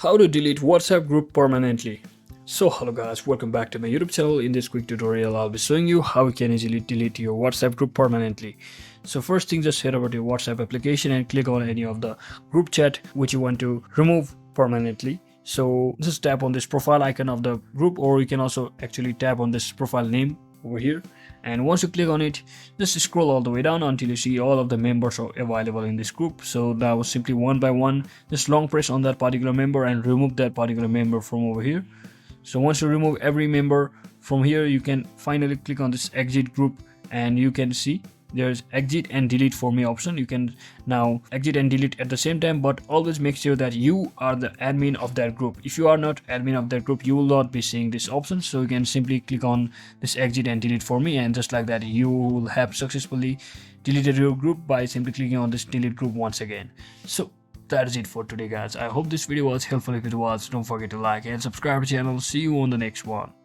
How to delete WhatsApp group permanently. So hello guys, welcome back to my YouTube channel. In this quick tutorial I'll be showing you how you can easily delete your WhatsApp group permanently. So first thing, just head over to your WhatsApp application and click on any of the group chat which you want to remove permanently. So just tap on this profile icon of the group, or you can also actually tap on this profile name over here, and once you click on it, just scroll all the way down until you see all of the members are available in this group. So that was simply one by one, just long press on that particular member and remove that particular member from over here. So once you remove every member from here, you can finally click on this exit group, and you can see there's exit and delete for me option. You can now exit and delete at the same time, but always make sure that you are the admin of that group. If you are not admin of that group, you will not be seeing this option. So you can simply click on this exit and delete for me, and just like that you will have successfully deleted your group by simply clicking on this delete group once again. So that is it for today guys. I hope this video was helpful. If it was, don't forget to like and subscribe to the channel. See you on the next one.